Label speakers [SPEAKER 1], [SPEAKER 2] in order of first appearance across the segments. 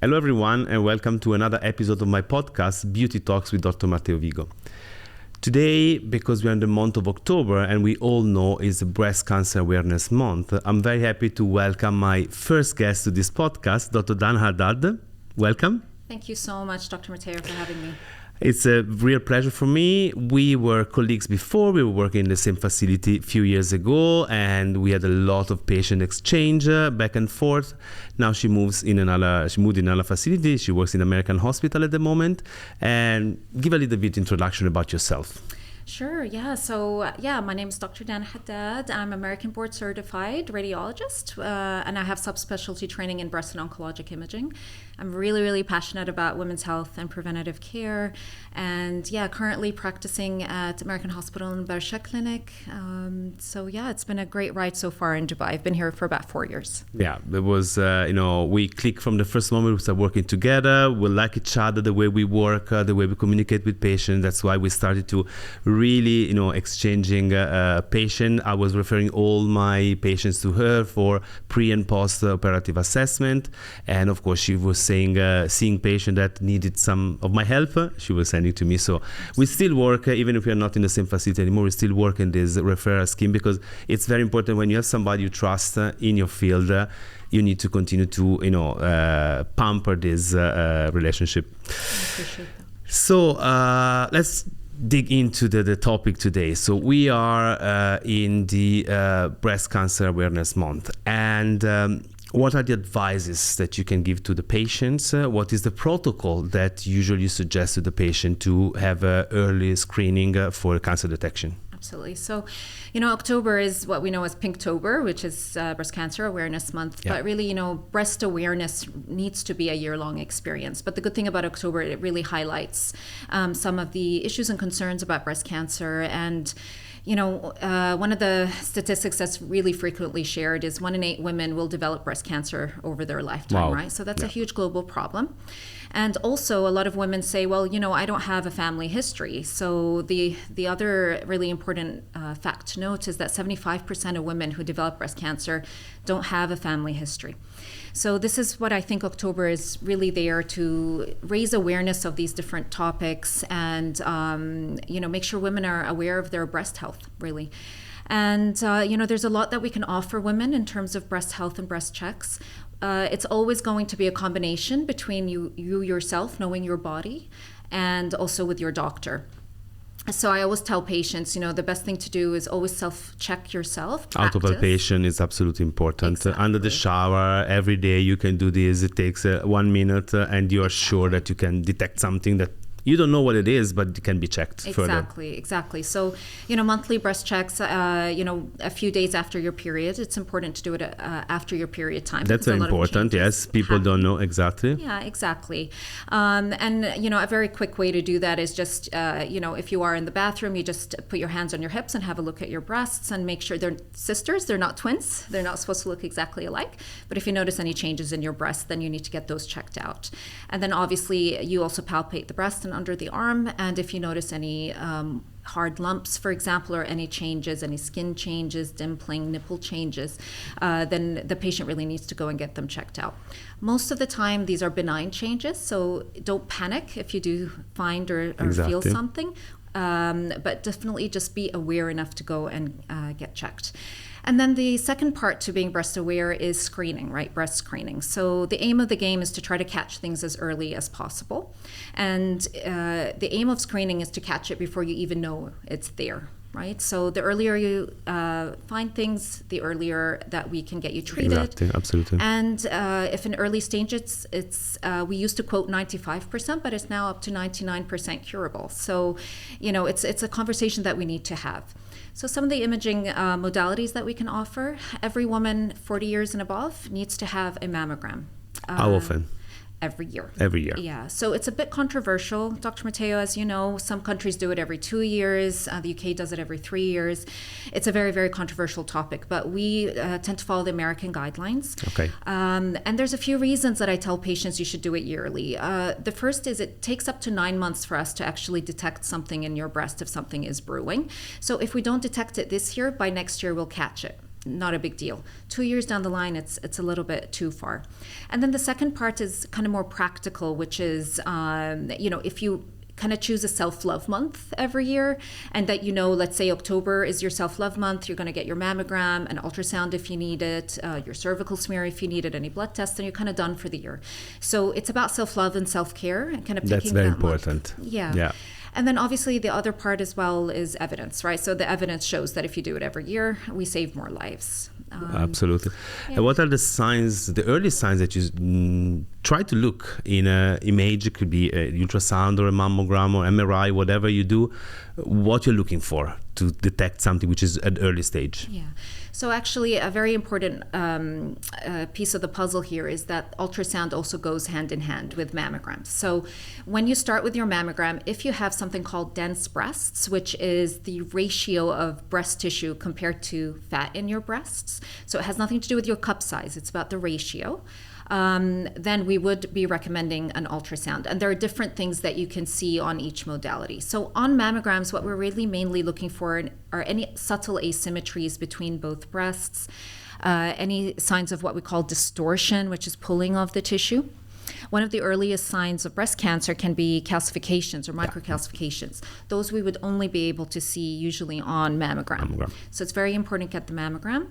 [SPEAKER 1] Hello everyone and welcome to another episode of my podcast, Beauty Talks with Dr. Matteo Vigo. Today, because we're in the month of October and we all know it's Breast Cancer Awareness Month, I'm very happy to welcome my first guest to this podcast, Dr. Haddad. Welcome.
[SPEAKER 2] Thank you so much, Dr. Matteo, for having me.
[SPEAKER 1] It's a real pleasure for me. We were colleagues before. We were working in the same facility a few years ago, and we had a lot of patient exchange back and forth. Now she moved in another facility. She works in American hospital at the moment. And give a little bit introduction about yourself.
[SPEAKER 2] Sure, yeah. So, my name is Dr. Haddad. I'm American board certified radiologist, and I have subspecialty training in breast and oncologic imaging. I'm really passionate about women's health and preventative care, and currently practicing at American Hospital in Bershek Clinic. It's been a great ride so far in Dubai. I've been here for about 4 years.
[SPEAKER 1] Yeah, there was, we clicked from the first moment we started working together. We like each other, the way we work, the way we communicate with patients. That's why we started to really, exchanging patient. I was referring all my patients to her for pre and post operative assessment. And of course, she was saying, seeing patient that needed some of my help, she was sending to me. So we still work, even if we are not in the same facility anymore, we still work in this referral scheme because it's very important when you have somebody you trust in your field, you need to continue to, pamper this relationship.
[SPEAKER 2] I appreciate that.
[SPEAKER 1] So let's dig into the topic today. So we are in the Breast Cancer Awareness Month, and what are the advices that you can give to the patients? What is the protocol that usually you suggest to the patient to have early screening for cancer detection?
[SPEAKER 2] Absolutely. So, October is what we know as Pinktober, which is Breast Cancer Awareness Month. Yeah. But really, breast awareness needs to be a year-long experience. But the good thing about October, it really highlights some of the issues and concerns about breast cancer. And one of the statistics that's really frequently shared is 1 in 8 women will develop breast cancer over their lifetime, right? So that's a huge global problem. And also a lot of women say, well, I don't have a family history. So the other really important fact to note is that 75% of women who develop breast cancer don't have a family history. So this is what I think October is really there to raise awareness of these different topics and, make sure women are aware of their breast health, really. And, there's a lot that we can offer women in terms of breast health and breast checks. It's always going to be a combination between you yourself knowing your body and also with your doctor. So I always tell patients, the best thing to do is always self-check yourself.
[SPEAKER 1] Out of palpation is absolutely important. Exactly. Under the shower, every day you can do this. It takes 1 minute and you are sure that you can detect something that you don't know what it is, but it can be checked further.
[SPEAKER 2] Exactly. So, monthly breast checks, a few days after your period. It's important to do it after your period time.
[SPEAKER 1] That's very important, yes. People don't know exactly.
[SPEAKER 2] Yeah, exactly. And, a very quick way to do that is just, if you are in the bathroom, you just put your hands on your hips and have a look at your breasts and make sure they're sisters, they're not twins. They're not supposed to look exactly alike. But if you notice any changes in your breasts, then you need to get those checked out. And then obviously you also palpate the breast and under the arm, and if you notice any hard lumps, for example, or any changes, any skin changes, dimpling, nipple changes, then the patient really needs to go and get them checked out. Most of the time, these are benign changes, so don't panic if you do find or feel something, but definitely just be aware enough to go and get checked. And then the second part to being breast aware is screening, right? Breast screening. So the aim of the game is to try to catch things as early as possible. And the aim of screening is to catch it before you even know it's there, right? So the earlier you find things, the earlier that we can get you treated.
[SPEAKER 1] Exactly, absolutely.
[SPEAKER 2] And if in early stage it's we used to quote 95%, but it's now up to 99% curable. So, it's a conversation that we need to have. So some of the imaging modalities that we can offer, every woman 40 years and above needs to have a mammogram.
[SPEAKER 1] How often?
[SPEAKER 2] Every year.
[SPEAKER 1] Every year.
[SPEAKER 2] Yeah. So it's a bit controversial, Dr. Matteo, as you know. Some countries do it every 2 years. The UK does it every 3 years. It's a very, very controversial topic, but we tend to follow the American guidelines.
[SPEAKER 1] Okay.
[SPEAKER 2] And there's a few reasons that I tell patients you should do it yearly. The first is it takes up to 9 months for us to actually detect something in your breast if something is brewing. So if we don't detect it this year, by next year we'll catch it. not a big deal. 2 years down the line, it's a little bit too far. And then the second part is kind of more practical, which is, if you kind of choose a self-love month every year, and that, let's say October is your self-love month, you're going to get your mammogram, an ultrasound if you need it, your cervical smear if you need it, any blood tests, and you're kind of done for the year. So it's about self-love and self-care and kind of picking
[SPEAKER 1] That's very
[SPEAKER 2] that
[SPEAKER 1] important.
[SPEAKER 2] month. Yeah. And then obviously the other part as well is evidence, right? So the evidence shows that if you do it every year, we save more lives.
[SPEAKER 1] Absolutely. Yeah. And what are the signs, the early signs that you try to look in an image? It could be an ultrasound or a mammogram or MRI, whatever you do, what you're looking for to detect something which is at early stage.
[SPEAKER 2] Yeah. So actually a very important piece of the puzzle here is that ultrasound also goes hand in hand with mammograms. So when you start with your mammogram, if you have something called dense breasts, which is the ratio of breast tissue compared to fat in your breasts, so it has nothing to do with your cup size, it's about the ratio, then we would be recommending an ultrasound. And there are different things that you can see on each modality. So on mammograms, what we're really mainly looking for are any subtle asymmetries between both breasts, any signs of what we call distortion, which is pulling of the tissue. One of the earliest signs of breast cancer can be calcifications or microcalcifications. Those we would only be able to see usually on mammogram. So it's very important to get the mammogram.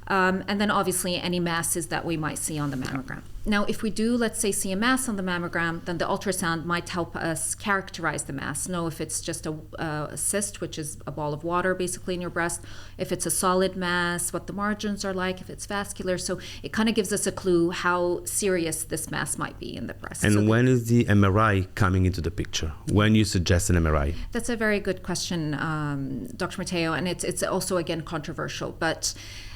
[SPEAKER 2] And then obviously any masses that we might see on the mammogram. Now, if we do, let's say, see a mass on the mammogram, then the ultrasound might help us characterize the mass, know if it's just a cyst, which is a ball of water basically in your breast, if it's a solid mass, what the margins are like, if it's vascular. So it kind of gives us a clue how serious this mass might be in the breast.
[SPEAKER 1] And when is the MRI coming into the picture? When you suggest an MRI?
[SPEAKER 2] That's a very good question, Dr. Matteo, and it's also, again, controversial. But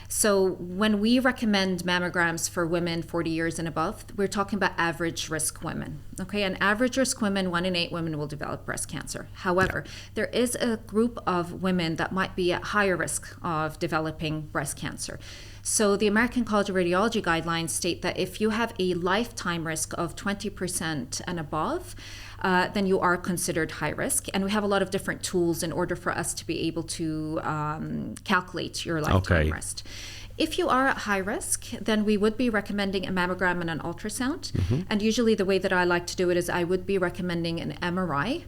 [SPEAKER 2] so when we recommend mammograms for women 40 years and above, we're talking about average risk women. Okay, and average risk women, 1 in 8 women will develop breast cancer. However, there is a group of women that might be at higher risk of developing breast cancer. So the American College of Radiology guidelines state that if you have a lifetime risk of 20% and above, then you are considered high risk. And we have a lot of different tools in order for us to be able to calculate your lifetime risk. If you are at high risk, then we would be recommending a mammogram and an ultrasound. Mm-hmm. And usually the way that I like to do it is I would be recommending an MRI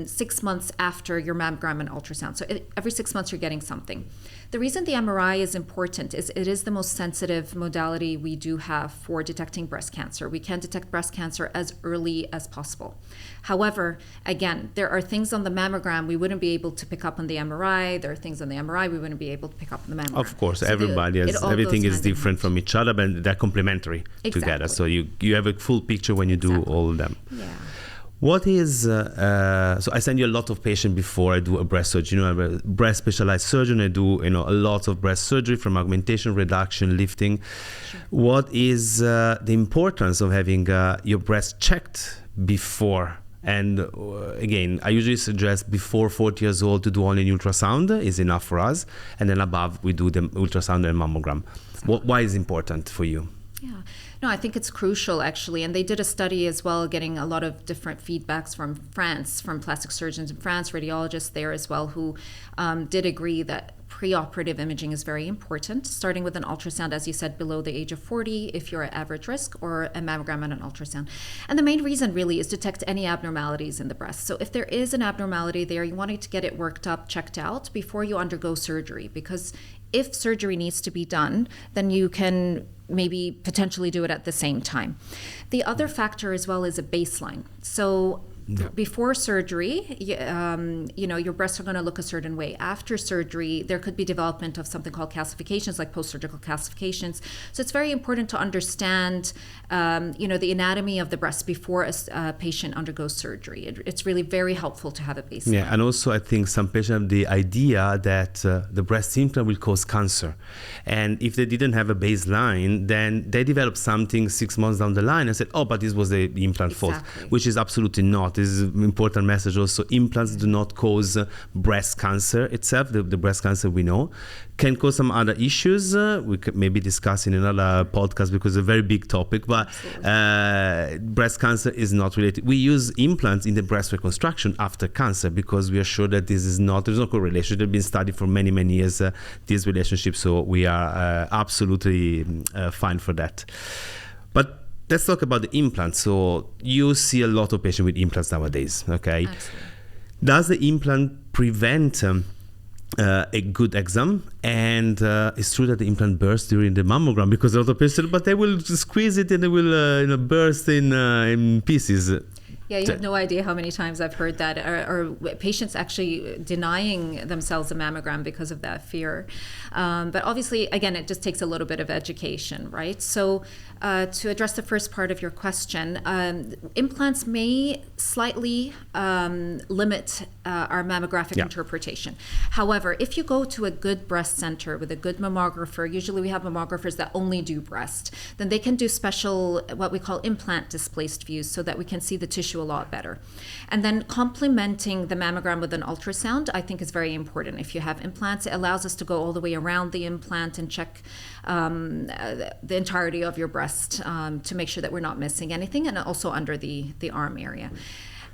[SPEAKER 2] 6 months after your mammogram and ultrasound. So every 6 months you're getting something. The reason the MRI is important is it is the most sensitive modality we do have for detecting breast cancer. We can detect breast cancer as early as possible. However, again, there are things on the mammogram we wouldn't be able to pick up on the MRI. There are things on the MRI we wouldn't be able to pick up on the mammogram.
[SPEAKER 1] Of course, so everybody has, everything is different from each other, but they're complementary together. So you have a full picture when you do all of them.
[SPEAKER 2] Yeah.
[SPEAKER 1] What is, so I send you a lot of patients before I do a breast surgery. I'm a breast specialized surgeon. I do, a lot of breast surgery from augmentation, reduction, lifting. Sure. What is the importance of having your breast checked before? And again, I usually suggest before 40 years old to do only an ultrasound is enough for us. And then above, we do the ultrasound and mammogram. Why is it important for you?
[SPEAKER 2] Yeah. No, I think it's crucial, actually. And they did a study as well, getting a lot of different feedbacks from France, from plastic surgeons in France, radiologists there as well, who did agree that preoperative imaging is very important, starting with an ultrasound, as you said, below the age of 40, if you're at average risk, or a mammogram and an ultrasound. And the main reason really is to detect any abnormalities in the breast. So if there is an abnormality there, you want to get it worked up, checked out before you undergo surgery, because if surgery needs to be done, then you can maybe potentially do it at the same time. The other factor as well is a baseline. So before surgery, your breasts are going to look a certain way. After surgery, there could be development of something called calcifications, like post-surgical calcifications. So it's very important to understand, the anatomy of the breast before a patient undergoes surgery. It's really very helpful to have a baseline.
[SPEAKER 1] Yeah, and also I think some patients have the idea that the breast implant will cause cancer. And if they didn't have a baseline, then they develop something 6 months down the line and said, oh, but this was the implant fault, which is absolutely not. This is an important message also. Implants do not cause breast cancer itself. The breast cancer we know can cause some other issues. We could maybe discuss in another podcast because it's a very big topic, but breast cancer is not related. We use implants in the breast reconstruction after cancer because we are sure that there's no correlation. They've been studied for many, many years, these relationships, so we are absolutely fine for that. But let's talk about the implants. So you see a lot of patients with implants nowadays, okay?
[SPEAKER 2] Absolutely.
[SPEAKER 1] Does the implant prevent a good exam? And it's true that the implant bursts during the mammogram because a lot of patients, but they will squeeze it and they will burst in pieces.
[SPEAKER 2] Yeah, you have no idea how many times I've heard that, or patients actually denying themselves a mammogram because of that fear. But obviously, again, it just takes a little bit of education, right? So to address the first part of your question, implants may slightly limit our mammographic interpretation. However, if you go to a good breast center with a good mammographer, usually we have mammographers that only do breast, then they can do special, what we call implant displaced views, so that we can see the tissue a lot better. And then complementing the mammogram with an ultrasound, I think, is very important. If you have implants, it allows us to go all the way around the implant and check the entirety of your breast to make sure that we're not missing anything, and also under the arm area.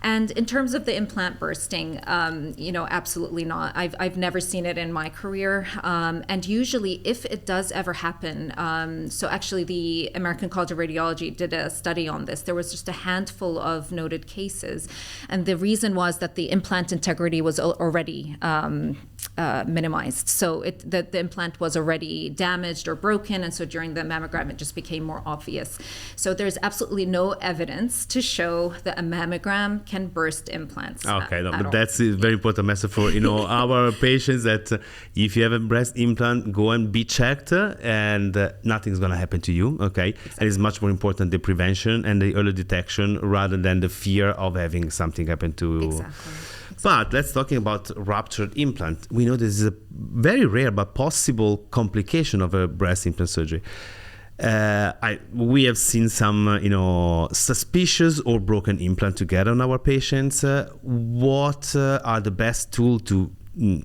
[SPEAKER 2] And in terms of the implant bursting, absolutely not. I've never seen it in my career. And usually, if it does ever happen, so actually the American College of Radiology did a study on this. There was just a handful of noted cases. And the reason was that the implant integrity was already minimized. So the implant was already damaged or broken. And so during the mammogram, it just became more obvious. So there's absolutely no evidence to show that a mammogram can burst implants.
[SPEAKER 1] Okay, but that's a very important message for our patients, that if you have a breast implant, go and be checked, and nothing's going to happen to you. Okay, exactly. And it's much more important the prevention and the early detection rather than the fear of having something happen to.
[SPEAKER 2] Exactly.
[SPEAKER 1] But let's talking about ruptured implant. We know this is a very rare but possible complication of a breast implant surgery. We have seen some, suspicious or broken implant together on our patients. What are the best tools to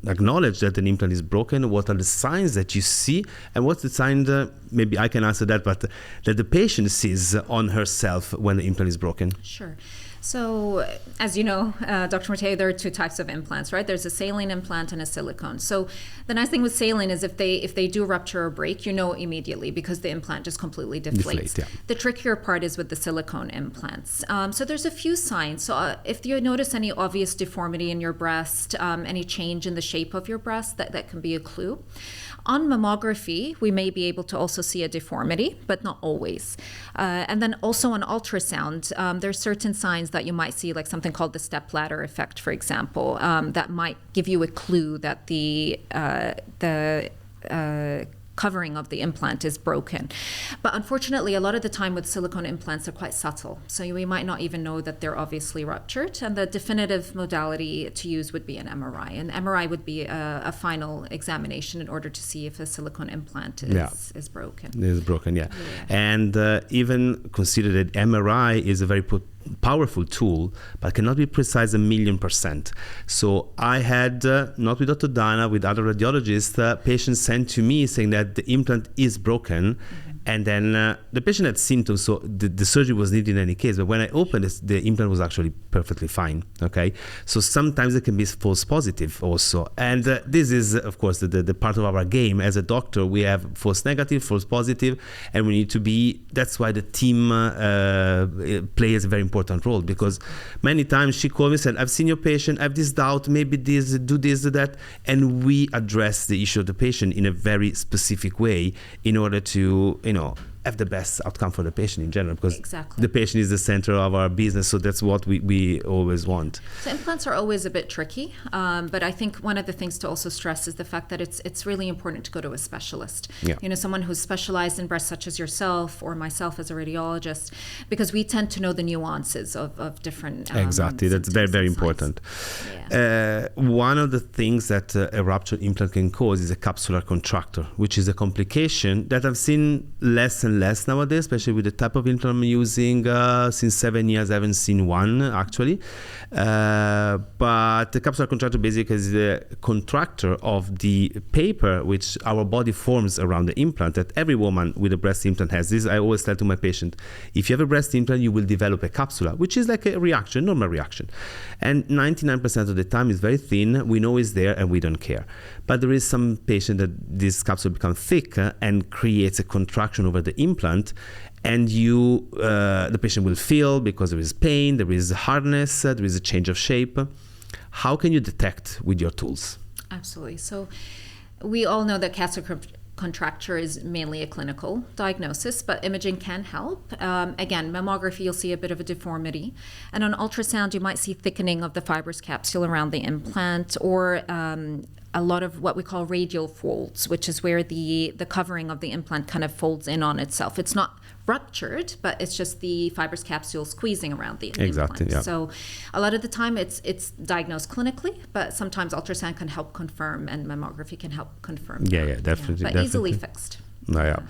[SPEAKER 1] acknowledge that an implant is broken? What are the signs that you see? And what's the sign, maybe I can answer that, but that the patient sees on herself when the implant is broken?
[SPEAKER 2] Sure. So, as you know, Dr. Matteo, there are two types of implants, right? There's a saline implant and a silicone. So the nice thing with saline is if they do rupture or break, you know immediately because the implant just completely deflates.
[SPEAKER 1] Yeah.
[SPEAKER 2] The trickier part is with the silicone implants. So there's a few signs. So if you notice any obvious deformity in your breast, any change in the shape of your breast, that can be a clue. On mammography, we may be able to also see a deformity, but not always. And then also on ultrasound, there's certain signs that you might see, like something called the stepladder effect, for example, that might give you a clue that the covering of the implant is broken. But unfortunately, a lot of the time with silicone implants are quite subtle. So we might not even know that they're obviously ruptured. And the definitive modality to use would be an MRI. And MRI would be a final examination in order to see if a silicone implant is broken. It is broken, yeah.
[SPEAKER 1] And even consider that MRI is a very powerful tool, but cannot be precise 1,000,000%. So I had, not with Dr. Dana, with other radiologists, patients sent to me saying that the implant is broken. And then the patient had symptoms, so the surgery was needed in any case. But when I opened it, the implant was actually perfectly fine. Okay, so sometimes it can be false positive also, and this is, of course, the part of our game as a doctor. We have false negative, false positive, and we need to be. That's why the team plays a very important role, because many times she called me and said, "I've seen your patient. I have this doubt. Maybe this, do that," and we address the issue of the patient in a very specific way in order to have the best outcome for the patient in general, because the patient is the center of our business, so that's what we always want.
[SPEAKER 2] So implants are always a bit tricky, but I think one of the things to also stress is the fact that it's really important to go to a specialist. Someone who's specialized in breast, such as yourself or myself as a radiologist, because we tend to know the nuances of different
[SPEAKER 1] exactly, that's very, very important. One of the things that a ruptured implant can cause is a capsular contracture, which is a complication that I've seen less and and less nowadays, especially with the type of implant I'm using. Since 7 years, I haven't seen one, actually. But the capsular contractor basically is the contractor of the paper which our body forms around the implant, that every woman with a breast implant has. This I always tell to my patient. If you have a breast implant, you will develop a capsula, which is like a reaction, normal reaction. And 99% of the time is very thin. We know it's there and we don't care. But there is some patient that this capsule becomes thick and creates a contraction over the implant. And the patient will feel, because there is pain, there is hardness, there is a change of shape. How can you detect with your tools?
[SPEAKER 2] Absolutely. So we all know that capsular contracture is mainly a clinical diagnosis, but imaging can help. Again, mammography, you'll see a bit of a deformity. And on ultrasound, you might see thickening of the fibrous capsule around the implant, or a lot of what we call radial folds, which is where the covering of the implant kind of folds in on itself. It's not ruptured, but it's just the fibrous capsule squeezing around the
[SPEAKER 1] Exactly,
[SPEAKER 2] implant.
[SPEAKER 1] yeah.
[SPEAKER 2] So a lot of the time it's diagnosed clinically, but sometimes ultrasound can help confirm and mammography can help confirm.
[SPEAKER 1] Yeah, definitely.
[SPEAKER 2] But
[SPEAKER 1] definitely.
[SPEAKER 2] easily fixed.
[SPEAKER 1] Yeah.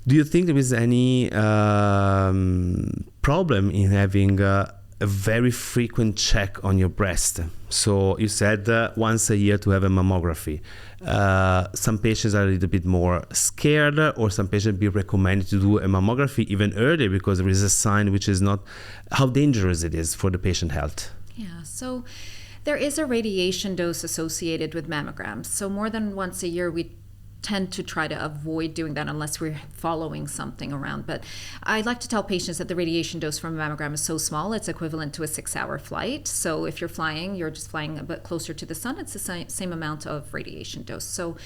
[SPEAKER 1] Do you think there is any problem in having a very frequent check on your breast? So you said once a year to have a mammography. Some patients are a little bit more scared, or some patients be recommended to do a mammography even earlier because there is a sign which is not how dangerous it is for the patient health.
[SPEAKER 2] Yeah, so there is a radiation dose associated with mammograms. So more than once a year, we tend to try to avoid doing that unless we're following something around. But I like to tell patients that the radiation dose from a mammogram is so small, it's equivalent to a 6-hour flight. So if you're flying, you're just flying a bit closer to the sun, it's the same amount of radiation dose. So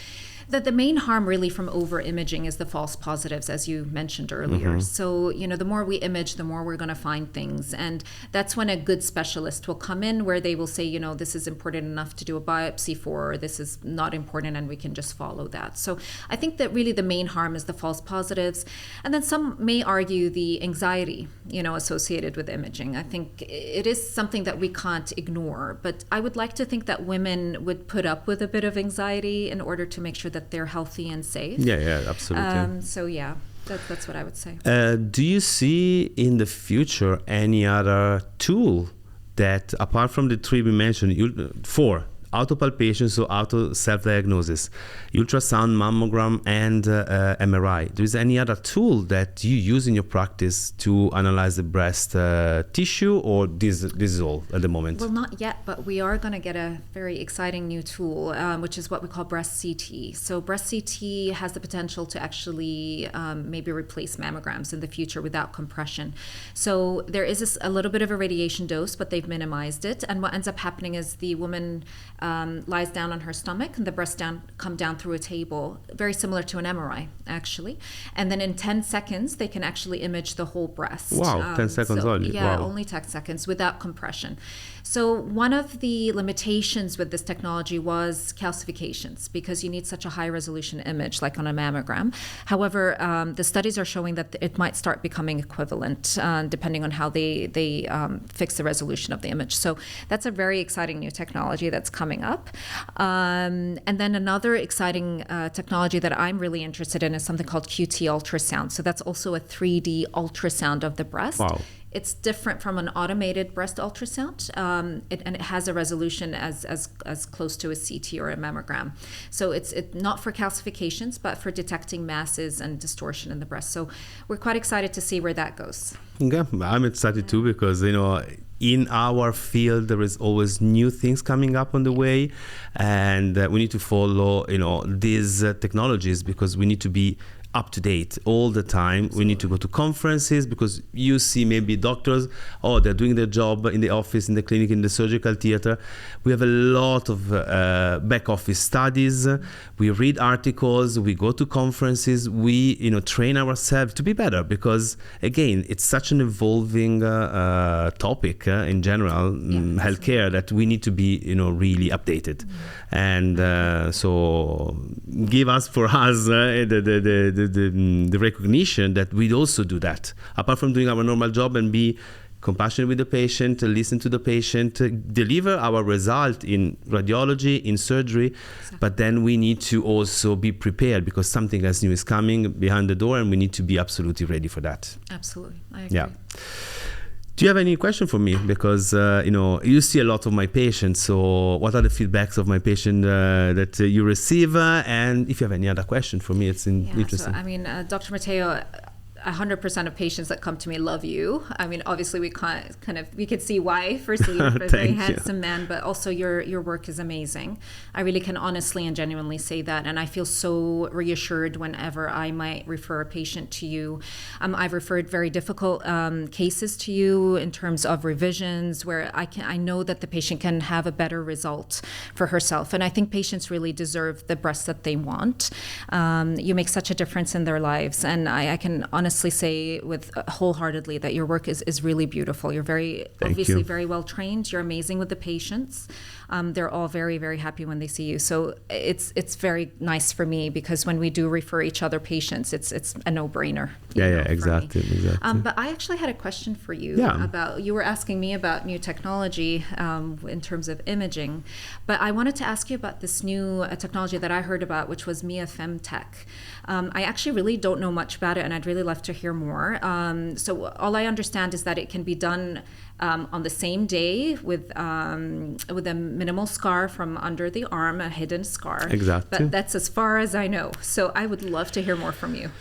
[SPEAKER 2] the main harm really from over imaging is the false positives, as you mentioned earlier. Mm-hmm. So, the more we image, the more we're going to find things. And that's when a good specialist will come in, where they will say, this is important enough to do a biopsy for, or this is not important, and we can just follow that. So I think that really the main harm is the false positives. And then some may argue the anxiety, associated with imaging. I think it is something that we can't ignore. But I would like to think that women would put up with a bit of anxiety in order to make sure that they're healthy and safe.
[SPEAKER 1] Yeah, absolutely.
[SPEAKER 2] So yeah, that's what I would say.
[SPEAKER 1] Do you see in the future any other tool that, apart from the three we mentioned, 4, auto palpation, so auto self-diagnosis, ultrasound, mammogram, and MRI. There is any other tool that you use in your practice to analyze the breast tissue, or this is all at the moment?
[SPEAKER 2] Well, not yet, but we are going to get a very exciting new tool, which is what we call breast CT. So breast CT has the potential to actually maybe replace mammograms in the future without compression. So there is a little bit of a radiation dose, but they've minimized it. And what ends up happening is the woman lies down on her stomach, and the breasts come down through a table, very similar to an MRI, actually. And then in 10 seconds, they can actually image the whole breast.
[SPEAKER 1] Wow, 10 seconds only.
[SPEAKER 2] Yeah,
[SPEAKER 1] wow.
[SPEAKER 2] Only 10 seconds without compression. So one of the limitations with this technology was calcifications, because you need such a high resolution image like on a mammogram. However, the studies are showing that it might start becoming equivalent depending on how they fix the resolution of the image. So that's a very exciting new technology that's coming up. And then another exciting technology that I'm really interested in is something called QT ultrasound. So that's also a 3D ultrasound of the breast.
[SPEAKER 1] Wow.
[SPEAKER 2] It's different from an automated breast ultrasound, and it has a resolution as close to a CT or a mammogram. So it's not for calcifications, but for detecting masses and distortion in the breast. So we're quite excited to see where that goes.
[SPEAKER 1] Yeah, I'm excited too, because in our field there is always new things coming up on the way, and we need to follow these technologies, because we need to be up to date all the time. Absolutely. We need to go to conferences, because you see maybe doctors, they're doing their job in the office, in the clinic, in the surgical theater. We have a lot of back office studies. We read articles, we go to conferences, we train ourselves to be better, because again, it's such an evolving topic in general, healthcare, that we need to be really updated. And so give us the recognition that we also do that, apart from doing our normal job and be compassionate with the patient, listen to the patient, deliver our result in radiology, in surgery, exactly. But then we need to also be prepared because something else new is coming behind the door and we need to be absolutely ready for that.
[SPEAKER 2] Absolutely, I agree.
[SPEAKER 1] Yeah. Do you have any question for me? Because, you see a lot of my patients, so what are the feedbacks of my patient that you receive? And if you have any other question for me, it's interesting.
[SPEAKER 2] So, Dr. Matteo, 100% of patients that come to me love you. Obviously we can see why. Firstly, you're a very handsome man, but also your work is amazing. I really can honestly and genuinely say that, and I feel so reassured whenever I might refer a patient to you. I've referred very difficult cases to you in terms of revisions, where I know that the patient can have a better result for herself, and I think patients really deserve the breast that they want. You make such a difference in their lives, and I can honestly say with wholeheartedly that your work is really beautiful. You're very well trained. You're amazing with the patients. They're all very, very happy when they see you. So it's very nice for me because when we do refer each other patients, it's a no-brainer.
[SPEAKER 1] Exactly.
[SPEAKER 2] But I actually had a question for you about, you were asking me about new technology in terms of imaging, but I wanted to ask you about this new technology that I heard about, which was Mia Femtech. I actually really don't know much about it, and I'd really love to hear more. So all I understand is that it can be done on the same day with a minimal scar from under the arm, a hidden scar.
[SPEAKER 1] Exactly.
[SPEAKER 2] But that's as far as I know. So I would love to hear more from you.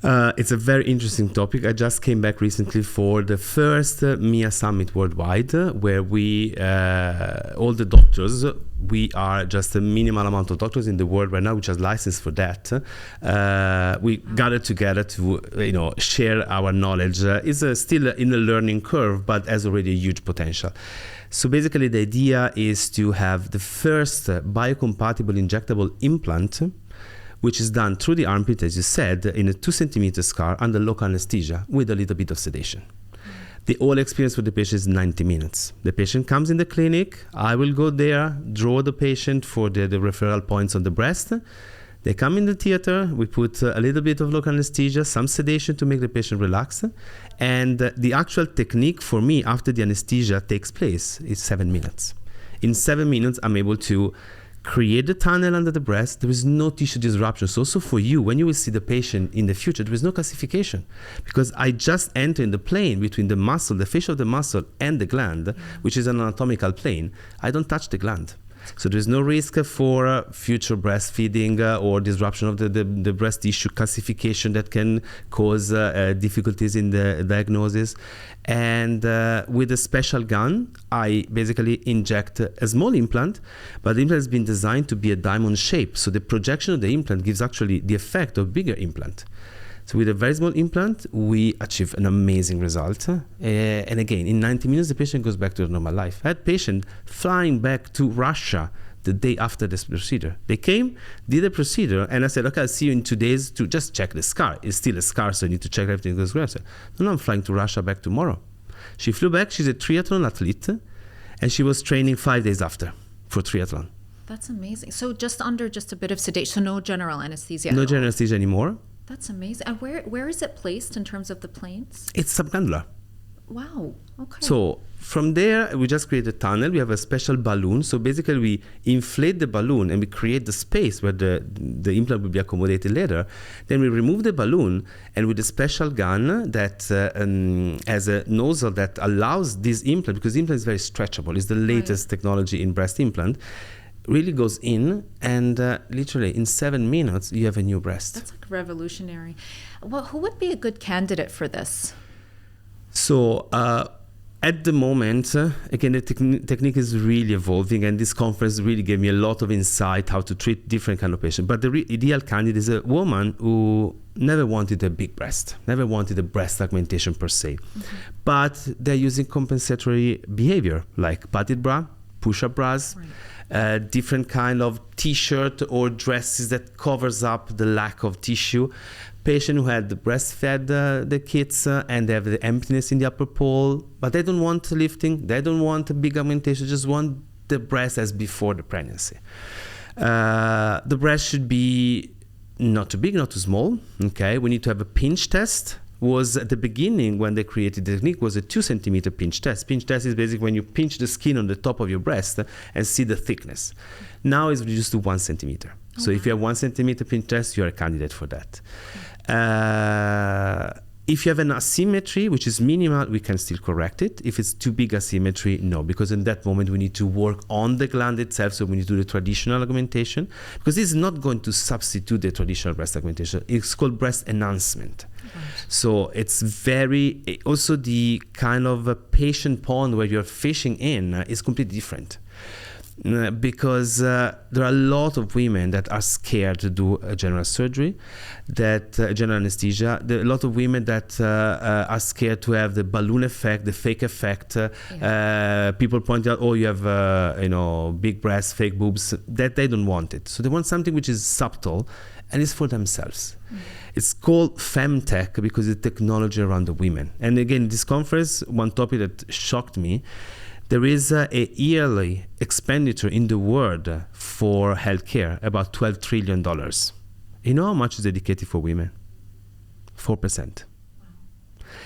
[SPEAKER 1] It's a very interesting topic. I just came back recently for the first MIA Summit worldwide, where we, all the doctors, we are just a minimal amount of doctors in the world right now, which is licensed for that. We gathered together to, share our knowledge. It's still in a learning curve, but has already a huge potential. So basically, the idea is to have the first biocompatible injectable implant, which is done through the armpit, as you said, in a 2 centimeter scar under local anesthesia with a little bit of sedation. The whole experience for the patient is 90 minutes. The patient comes in the clinic. I will go there, draw the patient for the referral points on the breast. They come in the theater. We put a little bit of local anesthesia, some sedation to make the patient relax. And the actual technique for me after the anesthesia takes place is 7 minutes. In 7 minutes, I'm able to create the tunnel under the breast. There is no tissue disruption. So also for you, when you will see the patient in the future, there is no calcification because I just enter in the plane between the muscle, the fascia of the muscle and the gland, which is an anatomical plane. I don't touch the gland. So there is no risk for future breastfeeding or disruption of the breast tissue, calcification that can cause difficulties in the diagnosis. And with a special gun, I basically inject a small implant, but the implant has been designed to be a diamond shape. So the projection of the implant gives actually the effect of bigger implant. So with a very small implant, we achieve an amazing result. And again, in 90 minutes, the patient goes back to their normal life. I had a patient flying back to Russia the day after this procedure. They came, did the procedure, and I said, okay, I'll see you in 2 days to just check the scar. It's still a scar, so I need to check everything goes well. I said, no, I'm flying to Russia back tomorrow. She flew back. She's a triathlon athlete, and she was training 5 days after for triathlon.
[SPEAKER 2] That's amazing. So just a bit of sedation, so no general anesthesia.
[SPEAKER 1] No general anesthesia anymore.
[SPEAKER 2] That's amazing. And where is it placed in terms of the planes?
[SPEAKER 1] It's subglandular.
[SPEAKER 2] Wow. Okay.
[SPEAKER 1] So from there, we just create a tunnel. We have a special balloon. So basically, we inflate the balloon and we create the space where the implant will be accommodated later. Then we remove the balloon, and with a special gun that has a nozzle that allows this implant, because the implant is very stretchable. It's the latest technology in breast implant. Really goes in, and literally in 7 minutes you have a new breast.
[SPEAKER 2] That's like revolutionary. Well, who would be a good candidate for this?
[SPEAKER 1] So at the moment, again, the technique is really evolving, and this conference really gave me a lot of insight how to treat different kind of patients. But the ideal candidate is a woman who never wanted a big breast, never wanted a breast augmentation per se, but they're using compensatory behavior like padded bra, push-up bras, different kind of t-shirt or dresses that covers up the lack of tissue. Patient who had breastfed the kids and they have the emptiness in the upper pole, but they don't want lifting, they don't want a big augmentation, just want the breast as before the pregnancy. The breast should be not too big, not too small. Okay, we need to have a pinch test was at the beginning when they created the technique was a 2 centimeter pinch test. Pinch test is basically when you pinch the skin on the top of your breast and see the thickness. Now it's reduced to 1 centimeter. So if you have 1 centimeter pinch test, you're a candidate for that. If you have an asymmetry, which is minimal, we can still correct it. If it's too big asymmetry, no, because in that moment we need to work on the gland itself. So we need to do the traditional augmentation, because this is not going to substitute the traditional breast augmentation. It's called breast enhancement. Right. So it's also the kind of a patient pond where you're fishing in is completely different. Because there are a lot of women that are scared to do a general surgery, general anesthesia. There are a lot of women that are scared to have the balloon effect, the fake effect. People point out, oh, you have big breasts, fake boobs. That they don't want it. So they want something which is subtle, and it's for themselves. It's called femtech because it's technology around the women. And again, this conference, one topic that shocked me. There is a yearly expenditure in the world for healthcare, about $12 trillion. You know how much is dedicated for women? 4%.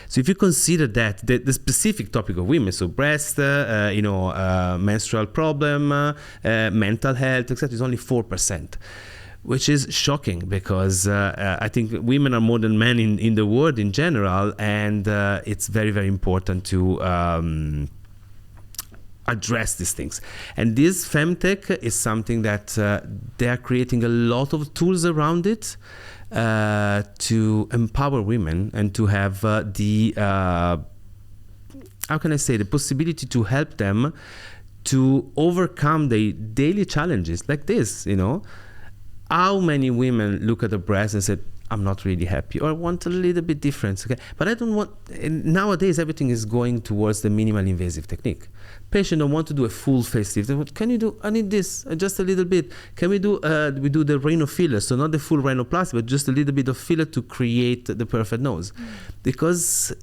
[SPEAKER 1] So if you consider that, the specific topic of women, so breast, menstrual problem, mental health, etc., is only 4%. Which is shocking because I think women are more than men in the world in general, and it's very, very important to address these things. And this femtech is something that they are creating a lot of tools around it to empower women and to have the possibility to help them to overcome the daily challenges like this, How many women look at the breast and say, I'm not really happy, or I want a little bit different, okay? But I don't want, nowadays everything is going towards the minimal invasive technique. Patient don't want to do a full facelift. They want, can you do, I need this, just a little bit. Can we do the rhino filler, so not the full rhinoplasty, but just a little bit of filler to create the perfect nose. Because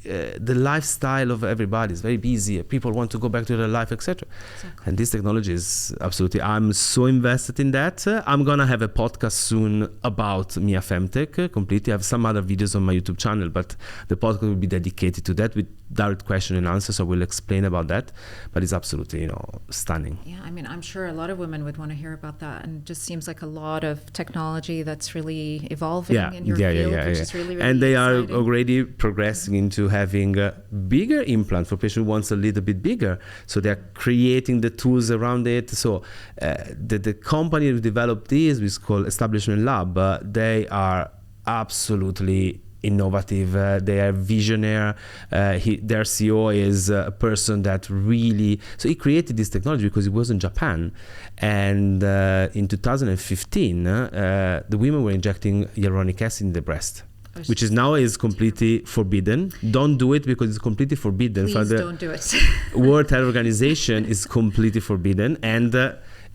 [SPEAKER 1] the lifestyle of everybody is very busy. People want to go back to their life, etc. Exactly. And this technology is absolutely, I'm so invested in that. I'm going to have a podcast soon about Mia Femtech completely. I have some other videos on my YouTube channel, but the podcast will be dedicated to that with direct question and answer. So we'll explain about that. But it's absolutely, stunning. Yeah,
[SPEAKER 2] I mean, I'm sure a lot of women would want to hear about that. And it just seems like a lot of technology that's really evolving in your field, which is really, really
[SPEAKER 1] and they
[SPEAKER 2] exciting.
[SPEAKER 1] Are already progressing into having a bigger implant for patient who wants a little bit bigger. So they're creating the tools around it. So the company who developed this, which is called Establishment Lab, they are absolutely innovative. They are visionary. Their CEO is a person that really, so he created this technology because he was in Japan, and in 2015 the women were injecting hyaluronic acid in the breast, which is now is completely forbidden. Don't do it because it's completely forbidden.
[SPEAKER 2] Please don't do it.
[SPEAKER 1] World Health Organization is completely forbidden, and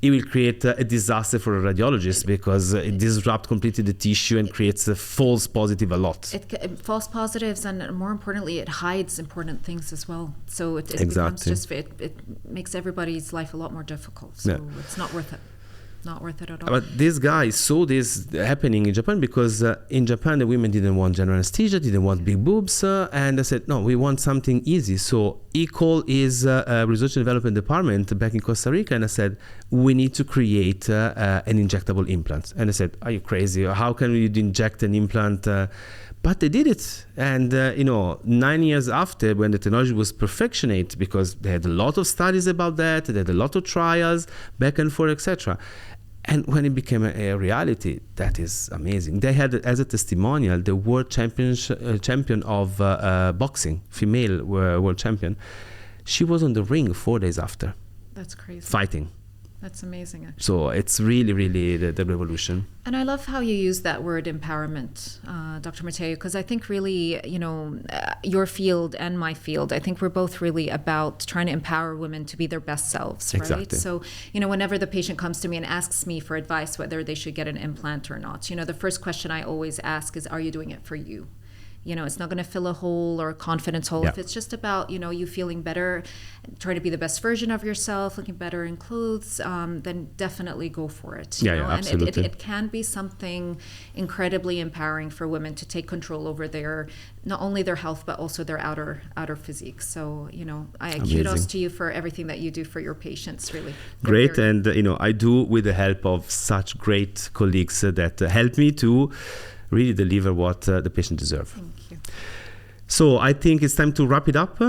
[SPEAKER 1] it will create a disaster for a radiologist because it disrupts completely the tissue and creates a false positive a lot.
[SPEAKER 2] False positives, and more importantly, it hides important things as well. So it
[SPEAKER 1] exactly.
[SPEAKER 2] becomes it makes everybody's life a lot more difficult. So it's not worth it. Not worth it at all.
[SPEAKER 1] But this guy saw this happening in Japan because in Japan the women didn't want general anesthesia, didn't want big boobs, and they said, no, we want something easy. So he called his research and development department back in Costa Rica, and I said, we need to create an injectable implant. And they said, are you crazy? How can we inject an implant? But they did it. And, 9 years after, when the technology was perfectionate, because they had a lot of studies about that, they had a lot of trials, back and forth, etc. And when it became a reality, that is amazing. They had, as a testimonial, the world champion of boxing, female world champion. She was on the ring 4 days after.
[SPEAKER 2] That's crazy.
[SPEAKER 1] Fighting.
[SPEAKER 2] That's amazing, actually.
[SPEAKER 1] So it's really, really the revolution.
[SPEAKER 2] And I love how you use that word empowerment, Dr. Matteo, because I think really, your field and my field, I think we're both really about trying to empower women to be their best selves, right?
[SPEAKER 1] Exactly.
[SPEAKER 2] So, whenever the patient comes to me and asks me for advice whether they should get an implant or not, the first question I always ask is, are you doing it for you? it's not going to fill a hole or a confidence hole. If it's just about, you feeling better, trying to be the best version of yourself, looking better in clothes, then definitely go for it.
[SPEAKER 1] Absolutely.
[SPEAKER 2] And it can be something incredibly empowering for women to take control over not only their health, but also their outer physique. So, kudos to you for everything that you do for your patients, really.
[SPEAKER 1] Great. And, I do with the help of such great colleagues that help me to really deliver what the patient deserves.
[SPEAKER 2] Thank you.
[SPEAKER 1] So I think it's time to wrap it up.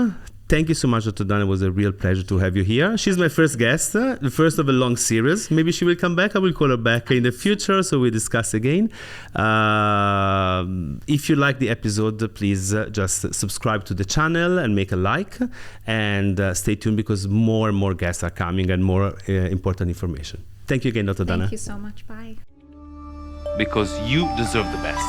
[SPEAKER 1] Thank you so much, Dr. Dunn. It was a real pleasure to have you here. She's my first guest, the first of a long series. Maybe she will come back. I will call her back in the future, so we'll discuss again. If you like the episode, please just subscribe to the channel and make a like. And stay tuned because more and more guests are coming and more important information. Thank you again, Dr. Dunn.
[SPEAKER 2] Thank you so much. Bye.
[SPEAKER 1] Because you deserve the best.